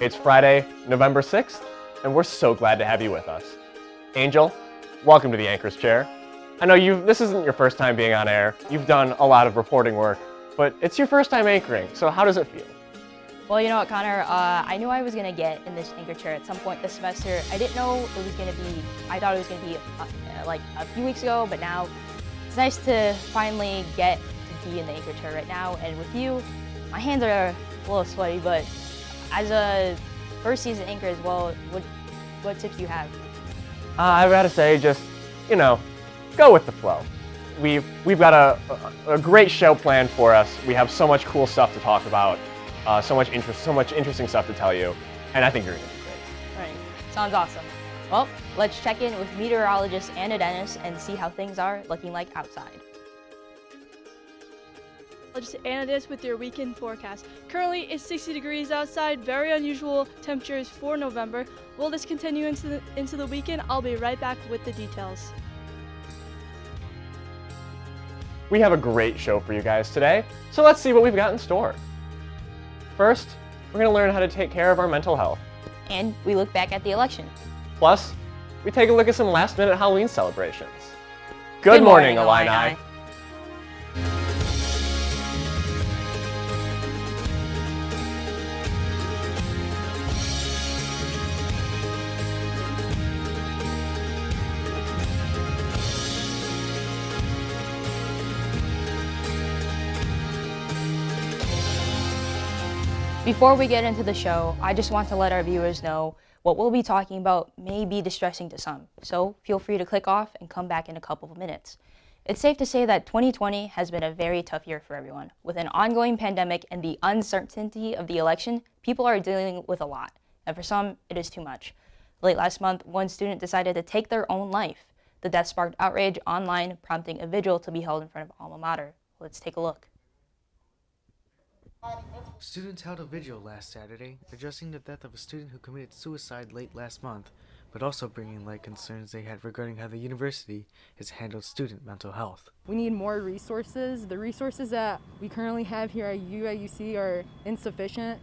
It's Friday, November 6th, and we're so glad to have you with us. Angel, welcome to the Anchor's Chair. I know this isn't your first time being on air. You've done a lot of reporting work, but it's your first time anchoring, so how does it feel? Well, you know what, Connor, I knew I was going to get in this anchor chair at some point this semester. I didn't know it was going to be, I thought it was going to be like a few weeks ago, but now it's nice to finally get to be in the anchor chair right now. And with you, my hands are a little sweaty, but as a first season anchor as well, what tips do you have? I've got to say, just, go with the flow. We've got a great show planned for us. We have so much cool stuff to talk about. So much interesting stuff to tell you, and I think you're going to be great. All right, sounds awesome. Well, let's check in with meteorologist Anna Dennis and see how things are looking like outside. Just Anna Dennis with your weekend forecast. Currently, it's 60 degrees outside. Very unusual temperatures for November. Will this continue into the weekend? I'll be right back with the details. We have a great show for you guys today, so let's see what we've got in store. First, we're going to learn how to take care of our mental health. And we look back at the election. Plus, we take a look at some last-minute Halloween celebrations. Good morning, Illini. Before we get into the show, I just want to let our viewers know what we'll be talking about may be distressing to some, so feel free to click off and come back in a couple of minutes. It's safe to say that 2020 has been a very tough year for everyone. With an ongoing pandemic and the uncertainty of the election, people are dealing with a lot, and for some, it is too much. Late last month, one student decided to take their own life. The death sparked outrage online, prompting a vigil to be held in front of alma mater. Let's take a look. Students held a vigil last Saturday, addressing the death of a student who committed suicide late last month, but also bringing light concerns they had regarding how the university has handled student mental health. We need more resources. The resources that we currently have here at UIUC are insufficient.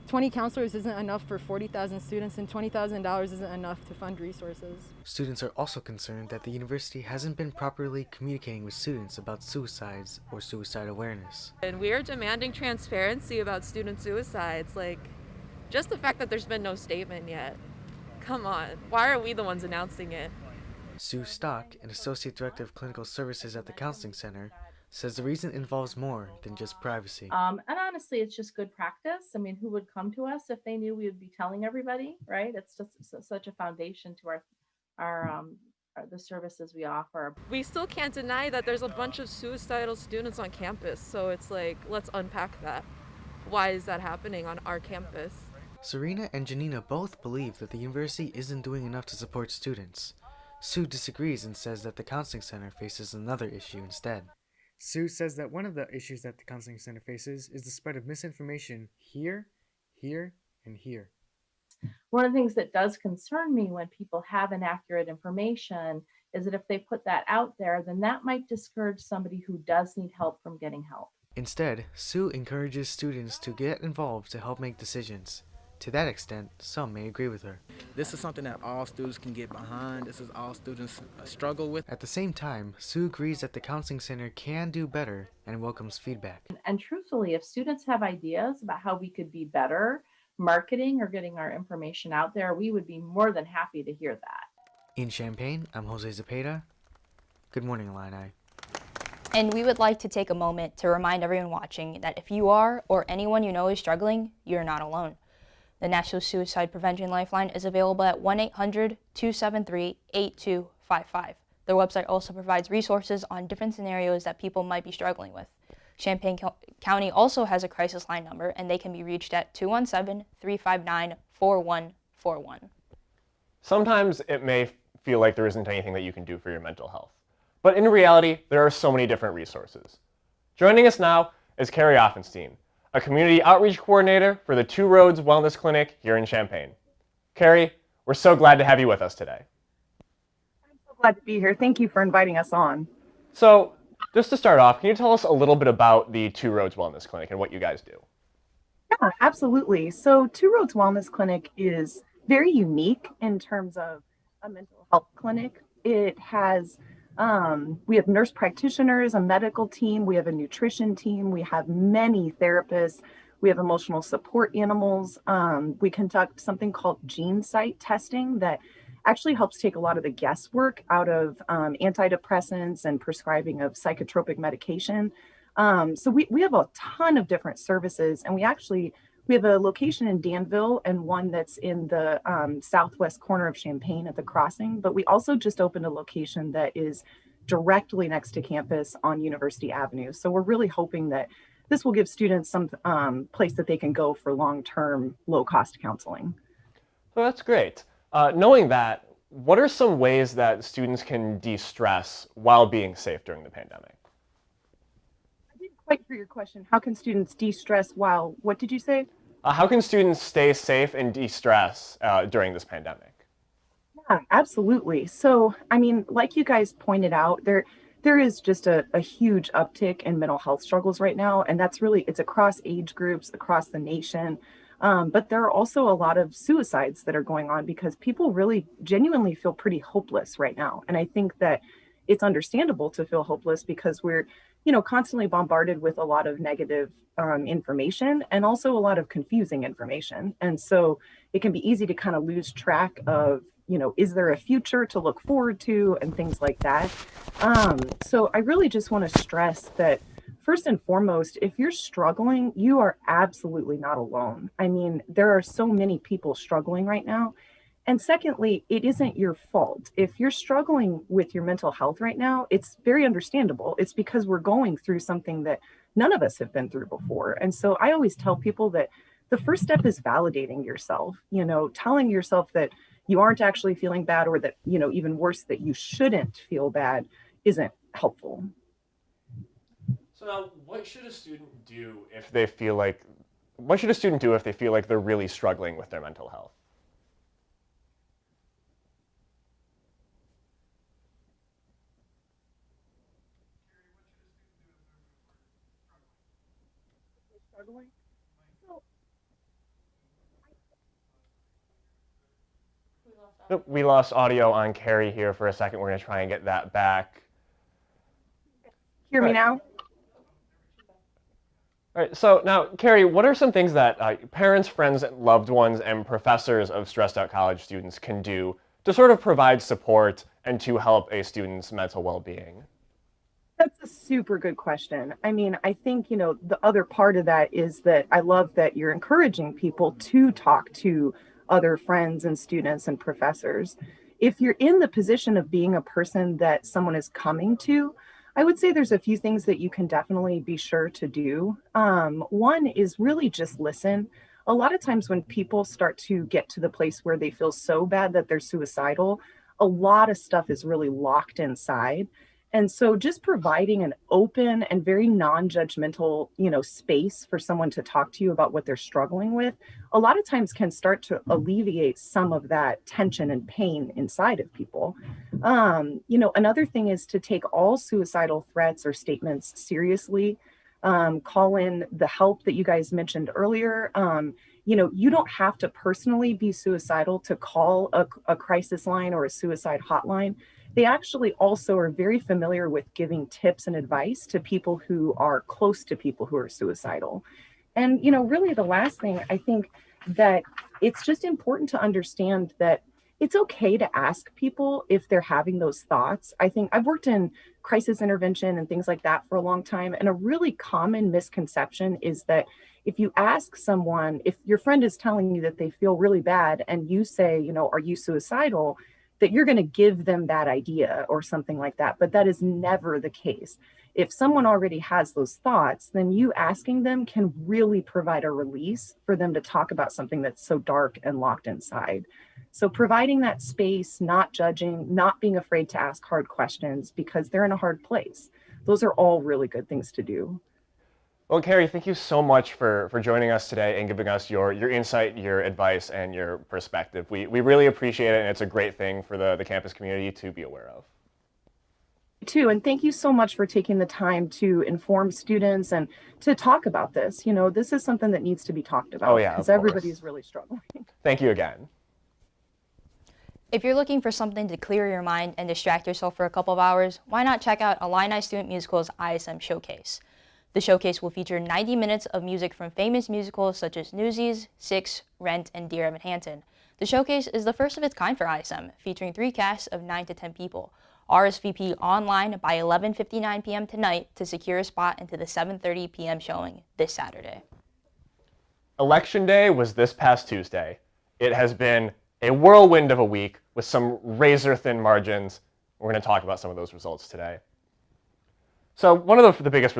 20 counselors isn't enough for 40,000 students, and $20,000 isn't enough to fund resources. Students are also concerned that the university hasn't been properly communicating with students about suicides or suicide awareness. And we are demanding transparency about student suicides. Just the fact that there's been no statement yet. Come on, why are we the ones announcing it? Sue Stock, an associate director of clinical services at the counseling center, says the reason involves more than just privacy. And honestly, it's just good practice. I mean, who would come to us if they knew we would be telling everybody, right? It's just such a foundation to the services we offer. We still can't deny that there's a bunch of suicidal students on campus, so it's let's unpack that. Why is that happening on our campus? Serena and Janina both believe that the university isn't doing enough to support students. Sue disagrees and says that the counseling center faces another issue instead. Sue says that one of the issues that the counseling center faces is the spread of misinformation here, and here. One of the things that does concern me when people have inaccurate information is that if they put that out there, then that might discourage somebody who does need help from getting help. Instead, Sue encourages students to get involved to help make decisions. To that extent, some may agree with her. This is something that all students can get behind. This is all students struggle with. At the same time, Sue agrees that the counseling center can do better and welcomes feedback. And truthfully, if students have ideas about how we could be better marketing or getting our information out there, we would be more than happy to hear that. In Champaign, I'm Jose Zepeda. Good morning, Illini. And we would like to take a moment to remind everyone watching that if you are or anyone you know is struggling, you're not alone. The National Suicide Prevention Lifeline is available at 1-800-273-8255. Their website also provides resources on different scenarios that people might be struggling with. Champaign County also has a crisis line number, and they can be reached at 217-359-4141. Sometimes it may feel like there isn't anything that you can do for your mental health. But in reality, there are so many different resources. Joining us now is Carrie Offenstein, a community outreach coordinator for the Two Roads Wellness Clinic here in Champaign. Carrie, we're so glad to have you with us today. I'm so glad to be here. Thank you for inviting us on. So, just to start off, can you tell us a little bit about the Two Roads Wellness Clinic and what you guys do? Yeah, absolutely. So Two Roads Wellness Clinic is very unique in terms of a mental health clinic. It has, we have nurse practitioners, a medical team, we have a nutrition team, we have many therapists, we have emotional support animals. We conduct something called gene site testing that actually helps take a lot of the guesswork out of antidepressants and prescribing of psychotropic medication. So we have a ton of different services, and we have a location in Danville and one that's in the southwest corner of Champaign at the crossing. But we also just opened a location that is directly next to campus on University Avenue. So we're really hoping that this will give students some place that they can go for long-term, low-cost counseling. Well, that's great. Knowing that, what are some ways that students can de-stress while being safe during the pandemic? I didn't quite hear your question. How can students de-stress while, what did you say? How can students stay safe and de-stress during this pandemic? Yeah, absolutely. So, I mean, like you guys pointed out, there is just a huge uptick in mental health struggles right now, and that's really it's across age groups, across the nation. But there are also a lot of suicides that are going on because people really genuinely feel pretty hopeless right now, and I think that it's understandable to feel hopeless because we're, constantly bombarded with a lot of negative information and also a lot of confusing information, and so it can be easy to kind of lose track of is there a future to look forward to and things like that. So I really just want to stress that first and foremost, if you're struggling, you are absolutely not alone. I mean, there are so many people struggling right now. And secondly, it isn't your fault. If you're struggling with your mental health right now, it's very understandable. It's because we're going through something that none of us have been through before. And so I always tell people that the first step is validating yourself, telling yourself that you aren't actually feeling bad, or that, even worse, that you shouldn't feel bad isn't helpful. So now, what should a student do if they feel like they're really struggling with their mental health? Struggling? So Nope, we lost audio on Carrie here for a second. We're going to try and get that back. hear me now? All right, so now, Carrie, what are some things that parents, friends, loved ones, and professors of stressed out college students can do to sort of provide support and to help a student's mental well-being? That's a super good question. I mean, I think, the other part of that is that I love that you're encouraging people to talk to other friends and students and professors. If you're in the position of being a person that someone is coming to, I would say there's a few things that you can definitely be sure to do. One is really just listen. A lot of times when people start to get to the place where they feel so bad that they're suicidal, a lot of stuff is really locked inside. And so just providing an open and very non-judgmental, space for someone to talk to you about what they're struggling with, a lot of times can start to alleviate some of that tension and pain inside of people. Another thing is to take all suicidal threats or statements seriously. Call in the help that you guys mentioned earlier. You don't have to personally be suicidal to call a crisis line or a suicide hotline. They actually also are very familiar with giving tips and advice to people who are close to people who are suicidal. And, really the last thing, I think that it's just important to understand that it's okay to ask people if they're having those thoughts. I think I've worked in crisis intervention and things like that for a long time. And a really common misconception is that if you ask someone, if your friend is telling you that they feel really bad and you say, are you suicidal, that you're going to give them that idea or something like that. But that is never the case. If someone already has those thoughts, then you asking them can really provide a release for them to talk about something that's so dark and locked inside. So providing that space, not judging, not being afraid to ask hard questions because they're in a hard place. Those are all really good things to do. Well, Carrie, thank you so much for joining us today and giving us your insight, your advice, and your perspective. We really appreciate it, and it's a great thing for the campus community to be aware of. too. And thank you so much for taking the time to inform students and to talk about this. You know, this is something that needs to be talked about. Oh, yeah, because of course. everybody's really struggling. Thank you again. If you're looking for something to clear your mind and distract yourself for a couple of hours, why not check out Illini Student Musical's ISM Showcase? The showcase will feature 90 minutes of music from famous musicals such as Newsies, Six, Rent, and Dear Evan Hansen. The showcase is the first of its kind for ISM, featuring 3 casts of 9 to 10 people. RSVP online by 11:59 p.m. tonight to secure a spot into the 7:30 p.m. showing this Saturday. Election Day was this past Tuesday. It has been a whirlwind of a week with some razor-thin margins. We're going to talk about some of those results today. So one of the biggest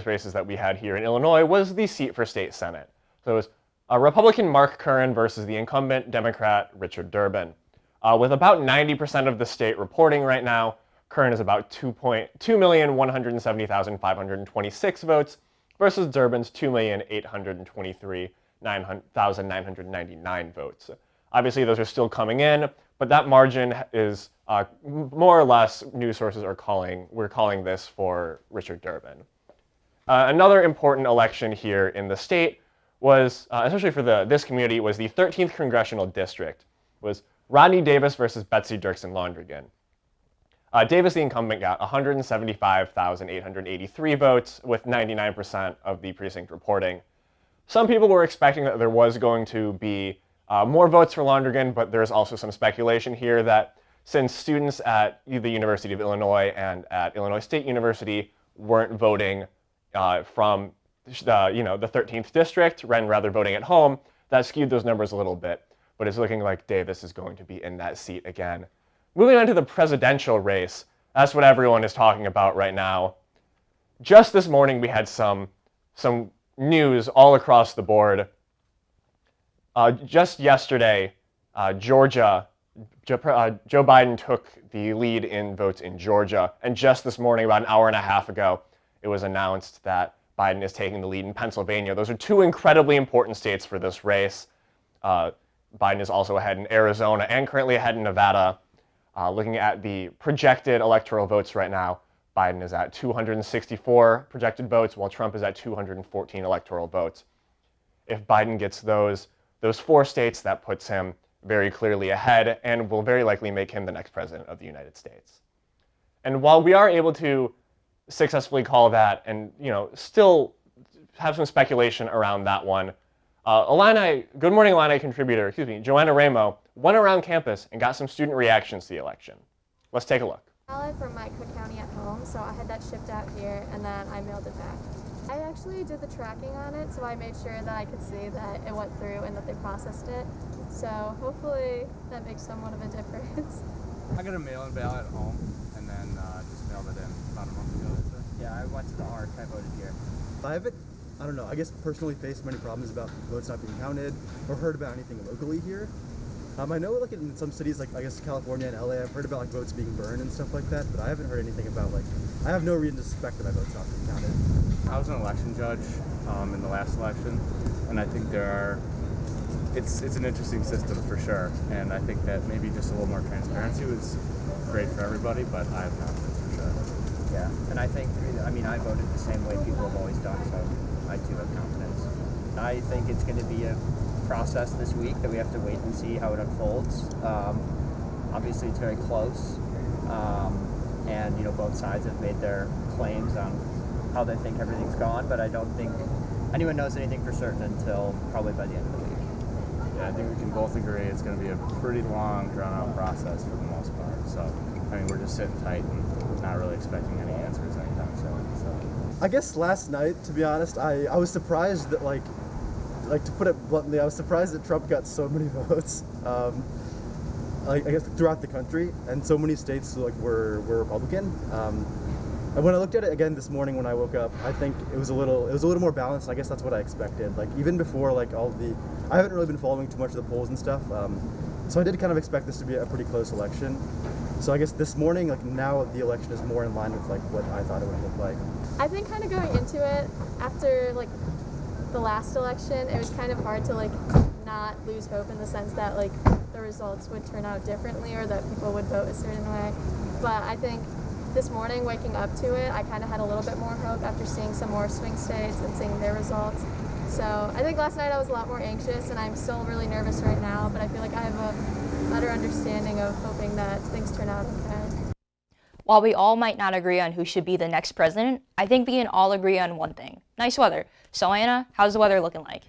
races that we had here in Illinois was the seat for state senate. So it was Republican Mark Curran versus the incumbent Democrat Richard Durbin. With about 90% of the state reporting right now, Curran is about 2,170,526 votes versus Durbin's 2,823,999 votes. Obviously, those are still coming in, but that margin is more or less news sources we're calling this for Richard Durbin. Another important election here in the state was, especially for this community, was the 13th Congressional District. Was Rodney Davis versus Betsy Dirksen Londrigan. Davis, the incumbent, got 175,883 votes with 99% of the precinct reporting. Some people were expecting that there was going to be more votes for Londrigan, but there's also some speculation here that since students at the University of Illinois and at Illinois State University weren't voting from the 13th district, and rather voting at home, that skewed those numbers a little bit. But it's looking like Davis is going to be in that seat again. Moving on to the presidential race, that's what everyone is talking about right now. Just this morning, we had some news all across the board. Just yesterday, Georgia, Joe Biden took the lead in votes in Georgia. And just this morning, about an hour and a half ago, it was announced that Biden is taking the lead in Pennsylvania. Those are 2 incredibly important states for this race. Biden is also ahead in Arizona and currently ahead in Nevada. Looking at the projected electoral votes right now, Biden is at 264 projected votes, while Trump is at 214 electoral votes. If Biden gets those 4 states, that puts him very clearly ahead and will very likely make him the next president of the United States. And while we are able to successfully call that and still have some speculation around that one, Good Morning Illini contributor, Joanna Ramo, went around campus and got some student reactions to the election. Let's take a look. Ballot from my Cook County at home, so I had that shipped out here and then I mailed it back. I actually did the tracking on it, so I made sure that I could see that it went through and that they processed it. So hopefully that makes somewhat of a difference. I got a mail-in ballot at home and then just mailed it in about a month ago. Yeah, I went to the ARC, I voted here. I don't know, I guess personally faced many problems about votes not being counted or heard about anything locally here. I know like in some cities like I guess California and LA, I've heard about like votes being burned and stuff like that, but I haven't heard anything about I have no reason to suspect that my vote's not being counted. I was an election judge in the last election, and I think it's an interesting system for sure, and I think that maybe just a little more transparency was great for everybody, but I have confidence for sure. Yeah, and I voted the same way people have always done, so I too have confidence. I think it's going to be a process this week that we have to wait and see how it unfolds. Obviously, it's very close, and both sides have made their claims on how they think everything's gone, but I don't think anyone knows anything for certain until probably by the end of the week. Yeah, I think we can both agree it's going to be a pretty long, drawn-out process for the most part. So, we're just sitting tight and not really expecting any answers anytime soon. So, I guess last night, to be honest, I was surprised that to put it bluntly, I was surprised that Trump got so many votes. I guess throughout the country, and so many states were Republican. And when I looked at it again this morning when I woke up, I think it was a little more balanced. And I guess that's what I expected. Even before I haven't really been following too much of the polls and stuff. So I did kind of expect this to be a pretty close election. So I guess this morning, now the election is more in line with what I thought it would look like. I think kind of going into it after the last election, it was kind of hard to not lose hope in the sense that the results would turn out differently or that people would vote a certain way. But I think this morning, waking up to it, I kind of had a little bit more hope after seeing some more swing states and seeing their results. So I think last night I was a lot more anxious, and I'm still really nervous right now, but I feel like I have a better understanding of hoping that things turn out okay. While we all might not agree on who should be the next president, I think we can all agree on one thing: nice weather. So Anna, how's the weather looking like?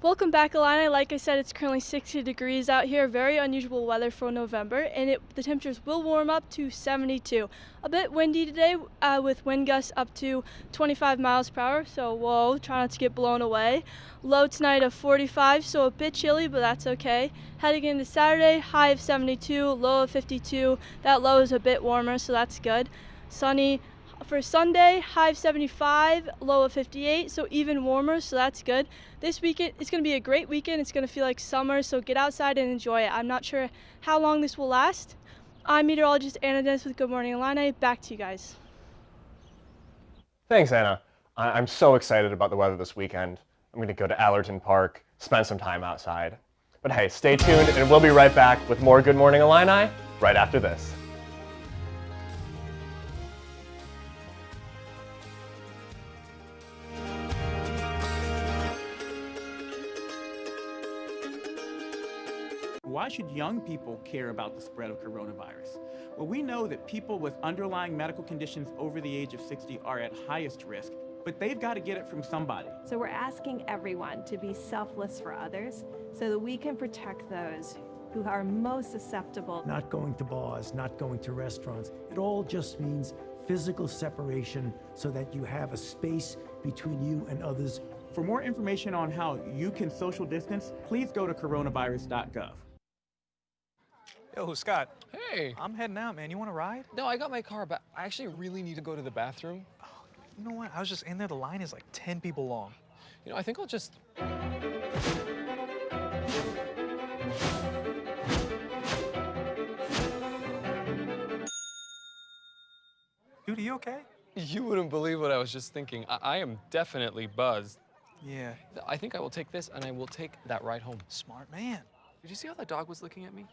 Welcome back, Illini. Like I said, it's currently 60 degrees out here. Very unusual weather for November, and the temperatures will warm up to 72. A bit windy today with wind gusts up to 25 miles per hour, so whoa, try not to get blown away. Low tonight of 45, so a bit chilly, but that's okay. Heading into Saturday, high of 72, low of 52. That low is a bit warmer, so that's good. Sunny for Sunday, high of 75, low of 58, so even warmer, so that's good. This weekend, it's going to be a great weekend. It's going to feel like summer, so get outside and enjoy it. I'm not sure how long this will last. I'm meteorologist Anna Dennis with Good Morning Illini. Back to you guys. Thanks, Anna. I'm so excited about the weather this weekend. I'm going to go to Allerton Park, spend some time outside. But hey, stay tuned, and we'll be right back with more Good Morning Illini right after this. Why should young people care about the spread of coronavirus? Well, we know that people with underlying medical conditions over the age of 60 are at highest risk, but they've got to get it from somebody. So we're asking everyone to be selfless for others so that we can protect those who are most susceptible. Not going to bars, not going to restaurants. It all just means physical separation so that you have a space between you and others. For more information on how you can social distance, please go to coronavirus.gov. Yo, Scott. Hey. I'm heading out, man. You want to ride? No, I got my car, but I actually really need to go to the bathroom. Oh, you know what? I was just in there. The line is like 10 people long. You know, I think I'll just... Dude, are you okay? You wouldn't believe what I was just thinking. I am definitely buzzed. Yeah. I think I will take this, and I will take that ride home. Smart man. Did you see how that dog was looking at me?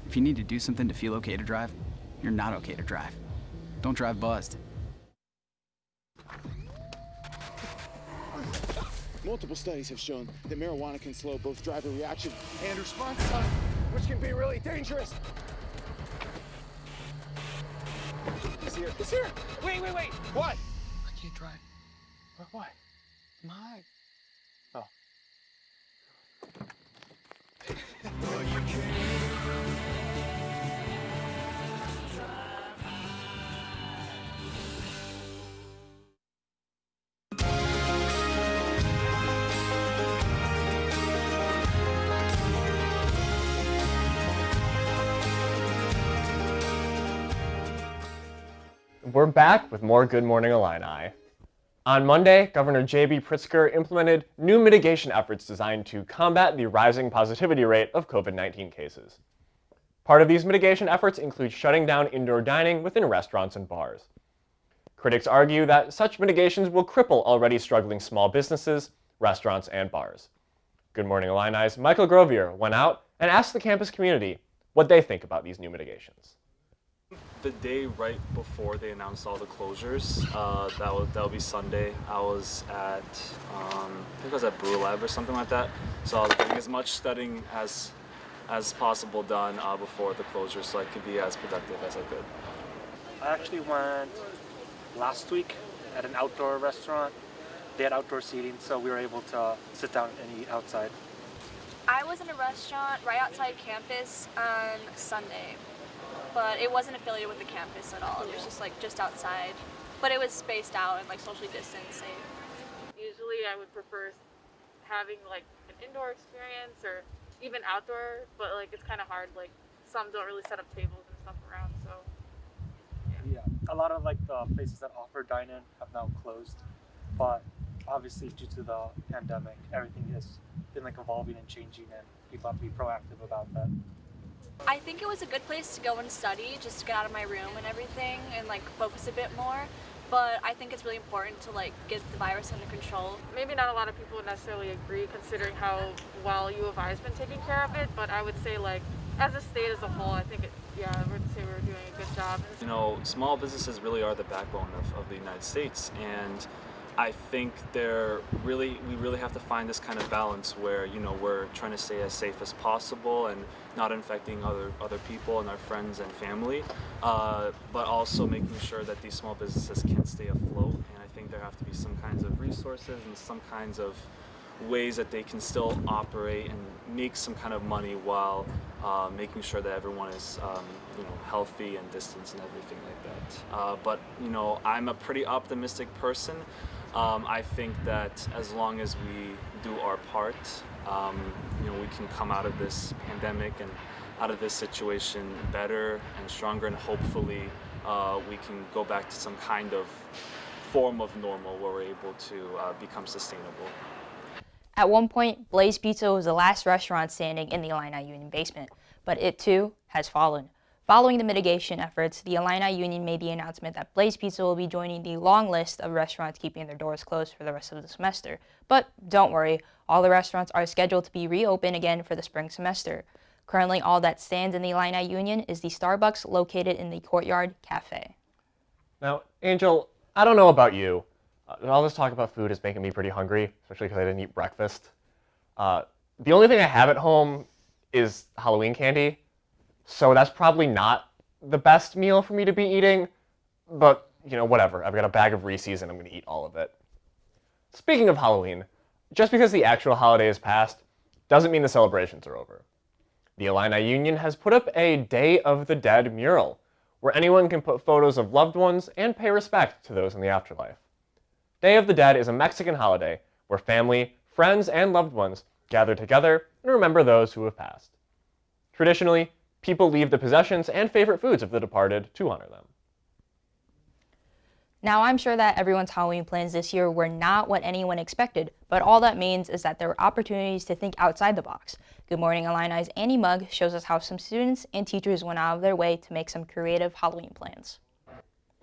If you need to do something to feel okay to drive, you're not okay to drive. Don't drive buzzed. Multiple studies have shown that marijuana can slow both driver reaction and response time, which can be really dangerous. It's here. It's here. Wait. What? I can't drive. Why? My. Oh. We're back with more Good Morning Illini. On Monday, Governor J.B. Pritzker implemented new mitigation efforts designed to combat the rising positivity rate of COVID-19 cases. Part of these mitigation efforts include shutting down indoor dining within restaurants and bars. Critics argue that such mitigations will cripple already struggling small businesses, restaurants, and bars. Good Morning Illini's Michael Grovier went out and asked the campus community what they think about these new mitigations. The day right before they announced all the closures, that'll be Sunday. I was at, I think I was at Brew Lab or something like that. So I was getting as much studying as possible done before the closures, so I could be as productive as I could. I actually went last week at an outdoor restaurant. They had outdoor seating, so we were able to sit down and eat outside. I was in a restaurant right outside campus on Sunday, but it wasn't affiliated with the campus at all. It was just outside, but it was spaced out and socially distanced, safe. Usually I would prefer having an indoor experience or even outdoor, but it's kind of hard some don't really set up tables and stuff around, so. Yeah, a lot of like the places that offer dine-in have now closed, but obviously due to the pandemic, everything has been like evolving and changing, and people have to be proactive about that. I think it was a good place to go and study, just to get out of my room and everything and like focus a bit more. But I think it's really important to like get the virus under control. Maybe not a lot of people would necessarily agree considering how well U of I has been taking care of it, but I would say like as a state as a whole, I think I would say we're doing a good job. You know, small businesses really are the backbone of the United States, and I think we really have to find this kind of balance where, you know, we're trying to stay as safe as possible and not infecting other people and our friends and family, but also making sure that these small businesses can stay afloat. And I think there have to be some kinds of resources and some kinds of ways that they can still operate and make some kind of money while making sure that everyone is you know, healthy and distanced and everything like that. But you know, I'm a pretty optimistic person. I think that as long as we do our part, you know, we can come out of this pandemic and out of this situation better and stronger, and hopefully we can go back to some kind of form of normal where we're able to become sustainable. At one point, Blaze Pizza was the last restaurant standing in the Illini Union basement, but it too has fallen. Following the mitigation efforts, the Illini Union made the announcement that Blaze Pizza will be joining the long list of restaurants keeping their doors closed for the rest of the semester. But don't worry, all the restaurants are scheduled to be reopened again for the spring semester. Currently, all that stands in the Illini Union is the Starbucks located in the Courtyard Cafe. Now, Angel, I don't know about you, all this talk about food is making me pretty hungry, especially because I didn't eat breakfast. The only thing I have at home is Halloween candy, so that's probably not the best meal for me to be eating, but, you know, whatever. I've got a bag of Reese's and I'm going to eat all of it. Speaking of Halloween, just because the actual holiday is past doesn't mean the celebrations are over. The Illini Union has put up a Day of the Dead mural, where anyone can put photos of loved ones and pay respect to those in the afterlife. Day of the Dead is a Mexican holiday where family, friends, and loved ones gather together and remember those who have passed. Traditionally, people leave the possessions and favorite foods of the departed to honor them. Now, I'm sure that everyone's Halloween plans this year were not what anyone expected, but all that means is that there were opportunities to think outside the box. Good Morning Illini's Annie Mugg shows us how some students and teachers went out of their way to make some creative Halloween plans.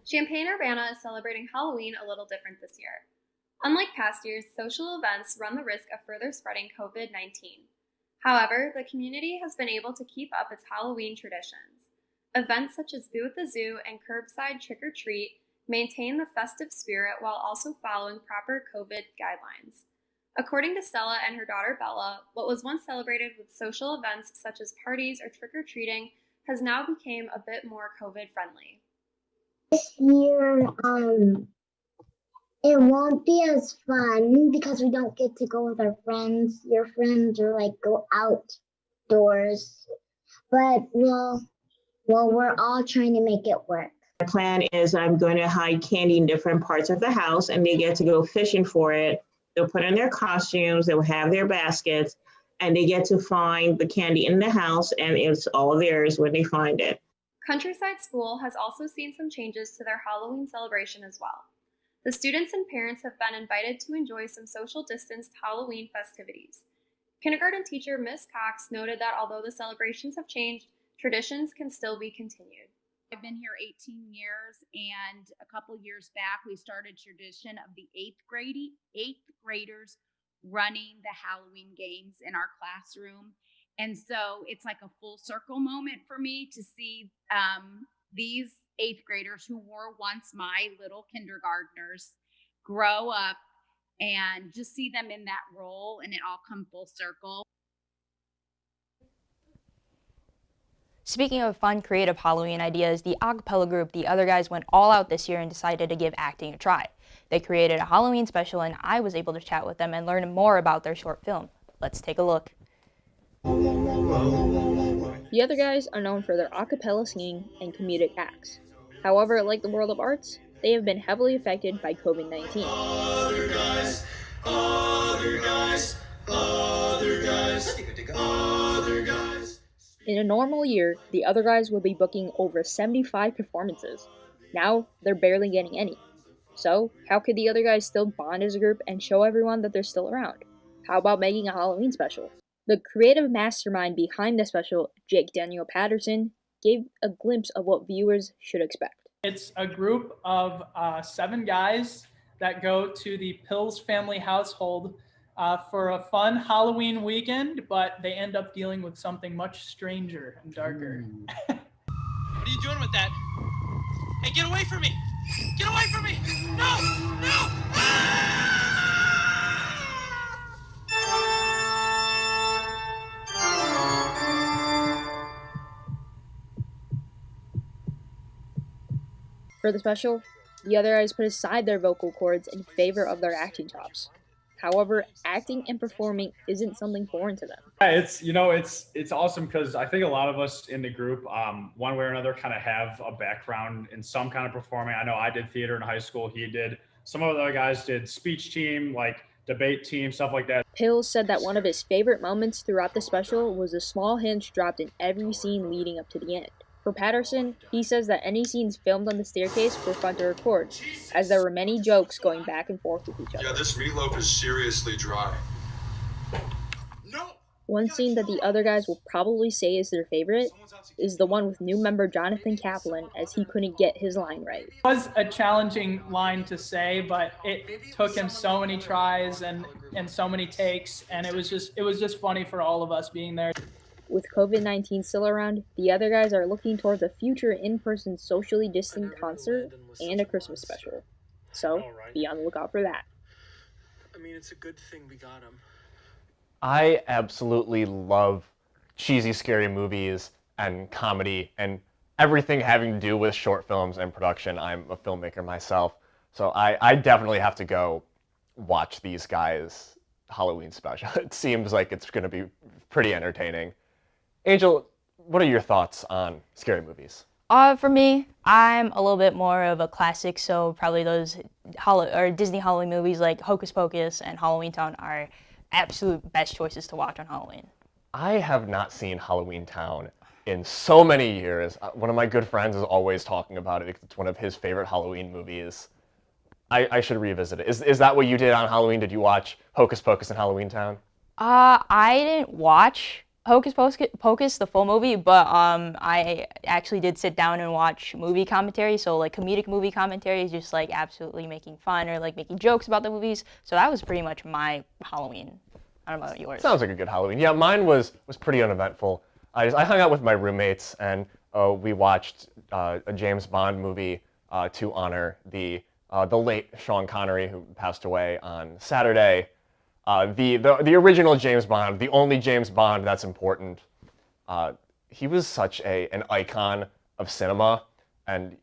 Champaign-Urbana is celebrating Halloween a little different this year. Unlike past years, social events run the risk of further spreading COVID-19. However, the community has been able to keep up its Halloween traditions. Events such as Boo at the Zoo and Curbside Trick or Treat maintain the festive spirit while also following proper COVID guidelines. According to Stella and her daughter Bella, what was once celebrated with social events such as parties or trick-or-treating has now become a bit more COVID-friendly. This year, it won't be as fun because we don't get to go with our friends, your friends, or like go outdoors. But we're all trying to make it work. My plan is I'm going to hide candy in different parts of the house, and they get to go fishing for it. They'll put on their costumes, they'll have their baskets, and they get to find the candy in the house, and it's all theirs when they find it. Countryside School has also seen some changes to their Halloween celebration as well. The students and parents have been invited to enjoy some social distanced Halloween festivities. Kindergarten teacher Miss Cox noted that although the celebrations have changed, traditions can still be continued. I've been here 18 years, and a couple years back, we started tradition of the eighth graders running the Halloween games in our classroom. And so it's like a full circle moment for me to see these eighth graders who were once my little kindergartners grow up and just see them in that role and it all come full circle. Speaking of fun, creative Halloween ideas, the a cappella group The Other Guys went all out this year and decided to give acting a try. They created a Halloween special and I was able to chat with them and learn more about their short film. Let's take a look. The Other Guys are known for their a cappella singing and comedic acts. However, like the world of arts, they have been heavily affected by COVID-19. Other guys, other guys, other guys, other guys. In a normal year, the other guys would be booking over 75 performances. Now, they're barely getting any. So, how could the other guys still bond as a group and show everyone that they're still around? How about making a Halloween special? The creative mastermind behind the special, Jake Daniel Patterson, gave a glimpse of what viewers should expect. It's a group of 7 guys that go to the Pills family household for a fun Halloween weekend, but they end up dealing with something much stranger and darker. What are you doing with that? Hey, get away from me! Get away from me! No! No! For the special, the other guys put aside their vocal cords in favor of their acting chops. However, acting and performing isn't something foreign to them. It's awesome because I think a lot of us in the group, one way or another, kind of have a background in some kind of performing. I know I did theater in high school. He did. Some of the other guys did speech team, like debate team, stuff like that. Pills said that one of his favorite moments throughout the special was a small hint dropped in every scene leading up to the end. For Patterson, he says that any scenes filmed on the staircase were fun to record, as there were many jokes going back and forth with each other. Yeah, this meatloaf is seriously dry. One scene that the other guys will probably say is their favorite is the one with new member Jonathan Kaplan, as he couldn't get his line right. It was a challenging line to say, but it took him so many tries and so many takes, and it was just funny for all of us being there. With COVID-19 still around, the other guys are looking towards a future in-person socially distant concert and a Christmas special. So, be on the lookout for that. I mean, it's a good thing we got him. I absolutely love cheesy, scary movies and comedy and everything having to do with short films and production. I'm a filmmaker myself, so I definitely have to go watch these guys' Halloween special. It seems like it's going to be pretty entertaining. Angel, what are your thoughts on scary movies? For me, I'm a little bit more of a classic, so probably those Disney Halloween movies like Hocus Pocus and Halloween Town are absolute best choices to watch on Halloween. I have not seen Halloween Town in so many years. One of my good friends is always talking about it because it's one of his favorite Halloween movies. I should revisit it. Is that what you did on Halloween? Did you watch Hocus Pocus and Halloween Town? I didn't watch Hocus Pocus, the full movie, but I actually did sit down and watch movie commentary, so like comedic movie commentary, just like absolutely making fun or like making jokes about the movies. So that was pretty much my Halloween. I don't know about yours. Sounds like a good Halloween. Yeah, mine was pretty uneventful. I hung out with my roommates and we watched a James Bond movie to honor the late Sean Connery, who passed away on Saturday. The original James Bond, the only James Bond that's important. He was such an icon of cinema, and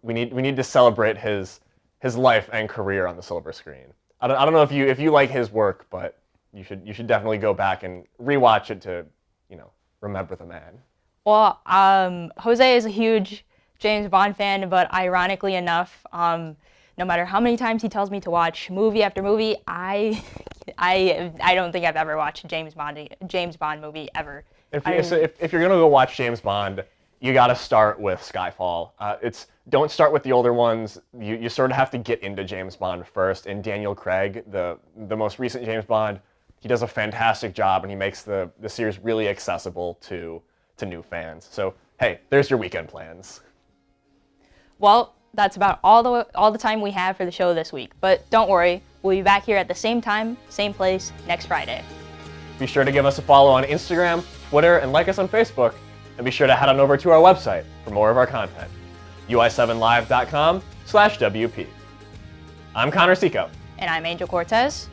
we need to celebrate his life and career on the silver screen. I don't know if you like his work, but you should definitely go back and rewatch it to remember the man. Well, Jose is a huge James Bond fan, but ironically enough, no matter how many times he tells me to watch movie after movie, I don't think I've ever watched a James Bond movie ever. If you're gonna go watch James Bond, you got to start with Skyfall. Don't start with the older ones. You sort of have to get into James Bond first. And Daniel Craig, the most recent James Bond, he does a fantastic job, and he makes the series really accessible to new fans. So hey, there's your weekend plans. Well, that's about all the time we have for the show this week. But don't worry, we'll be back here at the same time, same place, next Friday. Be sure to give us a follow on Instagram, Twitter, and like us on Facebook. And be sure to head on over to our website for more of our content, ui7live.com/WP. I'm Connor Seco. And I'm Angel Cortez.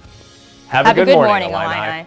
Have a good morning, Illini.